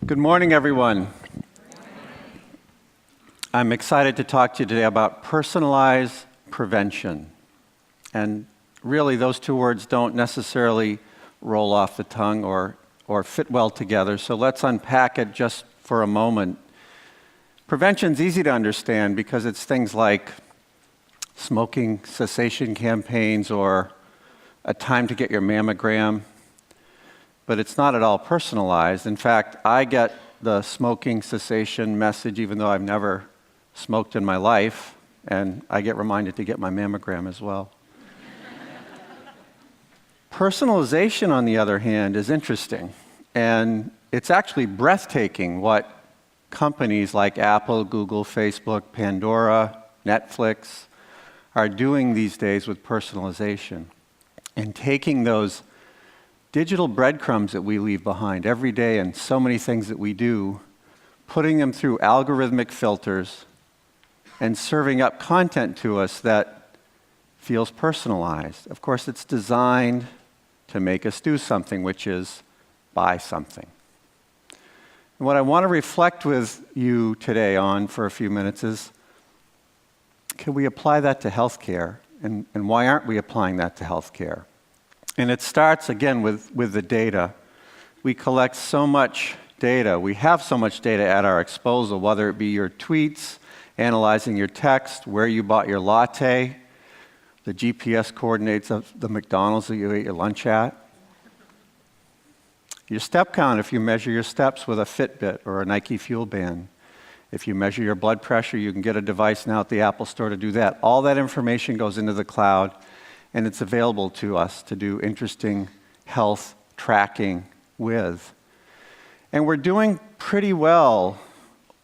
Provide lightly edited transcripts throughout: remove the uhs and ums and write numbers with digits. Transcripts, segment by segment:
Good morning, everyone. I'm excited to talk to you today about personalized prevention. And really, those two words don't necessarily roll off the tongue or fit well together, so let's unpack it just for a moment. Prevention's easy to understand because it's things like smoking cessation campaigns or a time to get your mammogram. But it's not at all personalized. In fact, I get the smoking cessation message even though I've never smoked in my life, and I get reminded to get my mammogram as well. Personalization, on the other hand, is interesting, and it's actually breathtaking what companies like Apple, Google, Facebook, Pandora, Netflix are doing these days with personalization and taking those digital breadcrumbs that we leave behind every day and so many things that we do, putting them through algorithmic filters and serving up content to us that feels personalized. Of course, it's designed to make us do something, which is buy something. And what I want to reflect with you today on for a few minutes is, can we apply that to healthcare? And why aren't we applying that to healthcare? And it starts, again, with the data. We collect so much data. We have so much data at our disposal, whether it be your tweets, analyzing your text, where you bought your latte, the GPS coordinates of the McDonald's that you ate your lunch at. Your step count, if you measure your steps with a Fitbit or a Nike Fuel Band. If you measure your blood pressure, you can get a device now at the Apple Store to do that. All that information goes into the cloud, and it's available to us to do interesting health tracking with. And we're doing pretty well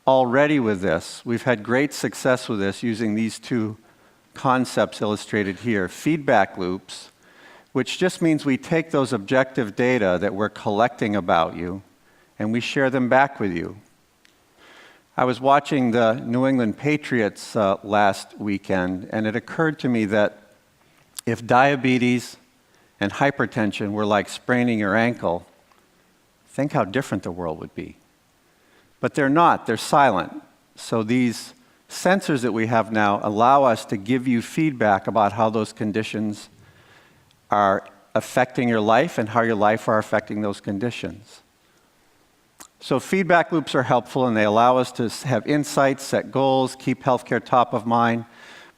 already with this. We've had great success with this using these two concepts illustrated here. Feedback loops, which just means we take those objective data that we're collecting about you and we share them back with you. I was watching the New England Patriots last weekend, and it occurred to me that if diabetes and hypertension were like spraining your ankle, think how different the world would be. But they're not, they're silent. So these sensors that we have now allow us to give you feedback about how those conditions are affecting your life and how your life are affecting those conditions. So feedback loops are helpful, and they allow us to have insights, set goals, keep healthcare top of mind.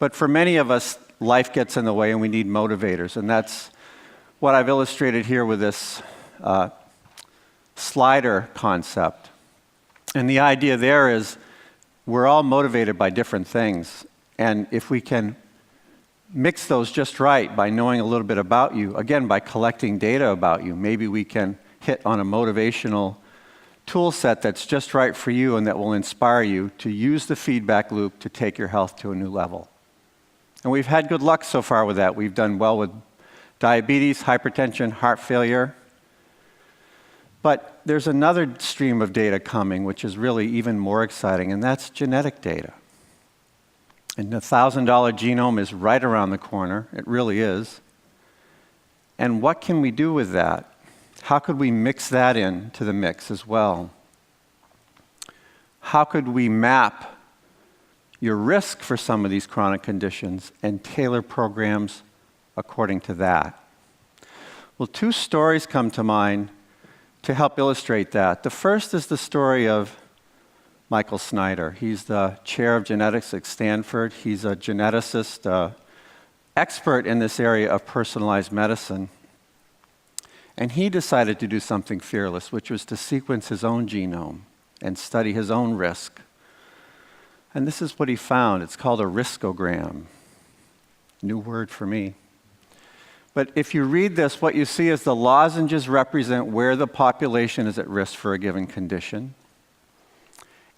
But for many of us, life gets in the way and we need motivators, and that's what I've illustrated here with this slider concept. And the idea there is we're all motivated by different things, and if we can mix those just right by knowing a little bit about you, again, by collecting data about you, maybe we can hit on a motivational tool set that's just right for you and that will inspire you to use the feedback loop to take your health to a new level. And we've had good luck so far with that. We've done well with diabetes, hypertension, heart failure. But there's another stream of data coming, which is really even more exciting, and that's genetic data. And the $1,000 genome is right around the corner. It really is. And what can we do with that? How could we mix that into the mix as well? How could we map your risk for some of these chronic conditions and tailor programs according to that? Well, two stories come to mind to help illustrate that. The first is the story of Michael Snyder. He's the chair of genetics at Stanford. He's a geneticist, expert in this area of personalized medicine. And he decided to do something fearless, which was to sequence his own genome and study his own risk. And this is what he found. It's called a riskogram. New word for me. But if you read this, what you see is the lozenges represent where the population is at risk for a given condition.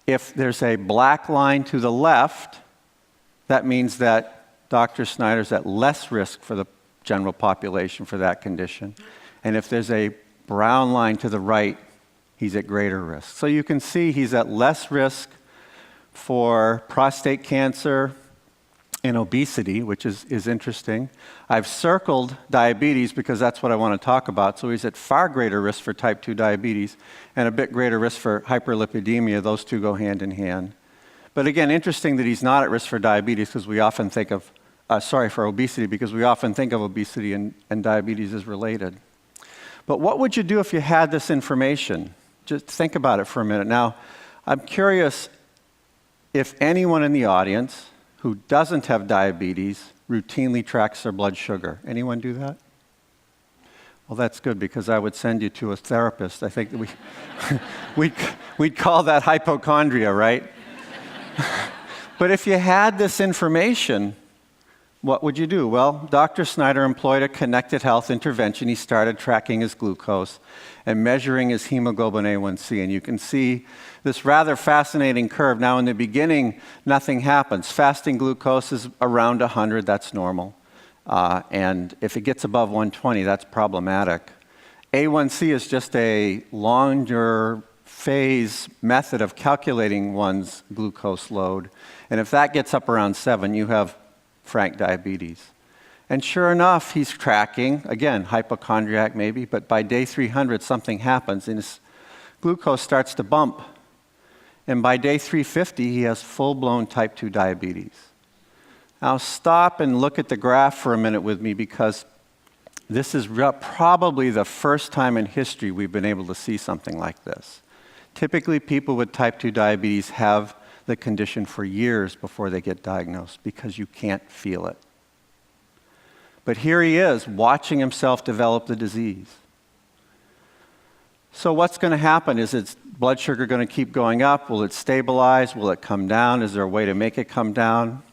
If there's a black line to the left, that means that Dr. Snyder's at less risk for the general population for that condition. And if there's a brown line to the right, he's at greater risk. So you can see he's at less risk for prostate cancer, in obesity, which is interesting. I've circled diabetes because that's what I want to talk about. So he's at far greater risk for type 2 diabetes and a bit greater risk for hyperlipidemia. Those two go hand in hand. But again, interesting that he's not at risk for diabetes because we often think of, for obesity, because we often think of obesity and diabetes as related. But what would you do if you had this information? Just think about it for a minute. Now, I'm curious if anyone in the audience who doesn't have diabetes routinely tracks their blood sugar. Anyone do that? Well, that's good because I would send you to a therapist. I think that we'd call that hypochondria, right? But if you had this information, what would you do? Well, Dr. Snyder employed a connected health intervention. He started tracking his glucose and measuring his hemoglobin A1C. And you can see this rather fascinating curve. Now, in the beginning, nothing happens. Fasting glucose is around 100. That's normal. And if it gets above 120, that's problematic. A1C is just a longer phase method of calculating one's glucose load. And if that gets up around 7, you have frank diabetes. And sure enough, he's tracking, again, hypochondriac maybe, but by day 300, something happens and his glucose starts to bump. And by day 350, he has full-blown type 2 diabetes. Now stop and look at the graph for a minute with me because this is probably the first time in history we've been able to see something like this. Typically, people with type 2 diabetes have the condition for years before they get diagnosed because you can't feel it. But here he is, watching himself develop the disease. So what's going to happen? Is its blood sugar going to keep going up? Will it stabilize? Will it come down? Is there a way to make it come down?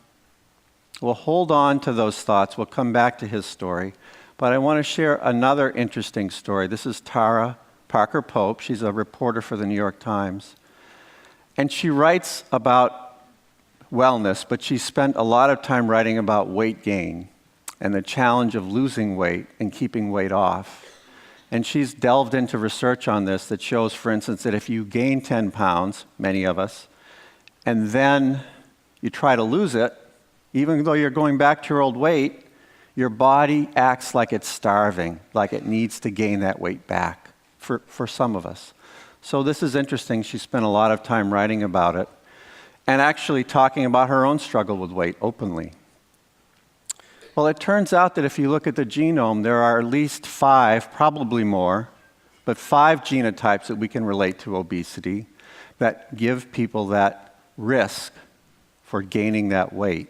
We'll hold on to those thoughts. We'll come back to his story. But I want to share another interesting story. This is Tara Parker Pope. She's a reporter for the New York Times. And she writes about wellness, but she spent a lot of time writing about weight gain and the challenge of losing weight and keeping weight off. And she's delved into research on this that shows, for instance, that if you gain 10 pounds, many of us, and then you try to lose it, even though you're going back to your old weight, your body acts like it's starving, like it needs to gain that weight back, for some of us. So this is interesting. She spent a lot of time writing about it and actually talking about her own struggle with weight openly. Well, it turns out that if you look at the genome, there are at least 5, probably more, but 5 genotypes that we can relate to obesity that give people that risk for gaining that weight.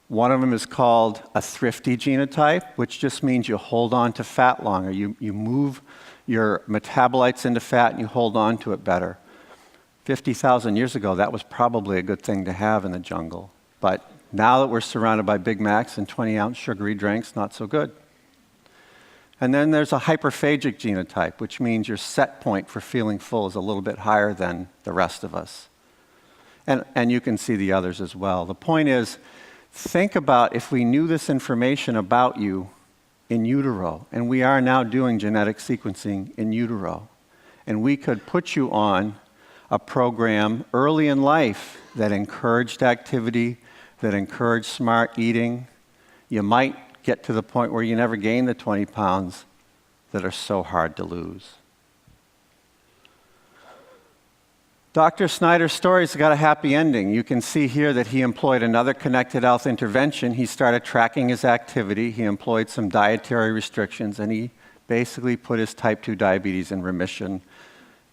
One of them is called a thrifty genotype, which just means you hold on to fat longer. You move your metabolites into fat and you hold on to it better. 50,000 years ago, that was probably a good thing to have in the jungle. But now that we're surrounded by Big Macs and 20-ounce sugary drinks, not so good. And then there's a hyperphagic genotype, which means your set point for feeling full is a little bit higher than the rest of us. And you can see the others as well. The point is, think about if we knew this information about you in utero, and we are now doing genetic sequencing in utero, and we could put you on a program early in life that encouraged activity, that encouraged smart eating, you might get to the point where you never gain the 20 pounds that are so hard to lose. Dr. Snyder's story's got a happy ending. You can see here that he employed another connected health intervention. He started tracking his activity. He employed some dietary restrictions, and he basically put his type 2 diabetes in remission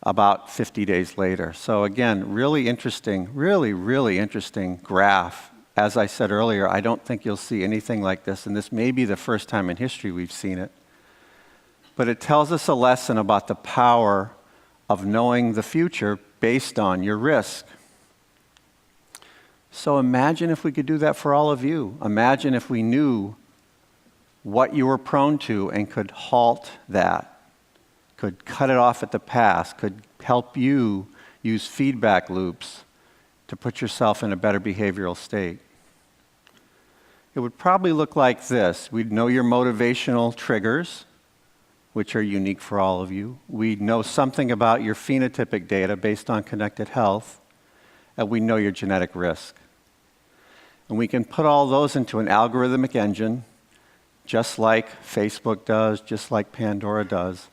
about 50 days later. So again, really interesting, really interesting graph. As I said earlier, I don't think you'll see anything like this, and this may be the first time in history we've seen it. But it tells us a lesson about the power of knowing the future based on your risk. So imagine if we could do that for all of you. Imagine if we knew what you were prone to and could halt that, could cut it off at the pass, could help you use feedback loops to put yourself in a better behavioral state. It would probably look like this. We'd know your motivational triggers, which are unique for all of you. We know something about your phenotypic data based on connected health, and we know your genetic risk. And we can put all those into an algorithmic engine, just like Facebook does, just like Pandora does,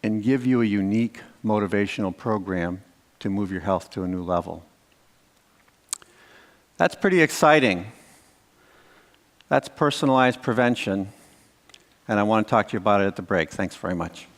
and give you a unique motivational program to move your health to a new level. That's pretty exciting. That's personalized prevention, and I want to talk to you about it at the break. Thanks very much.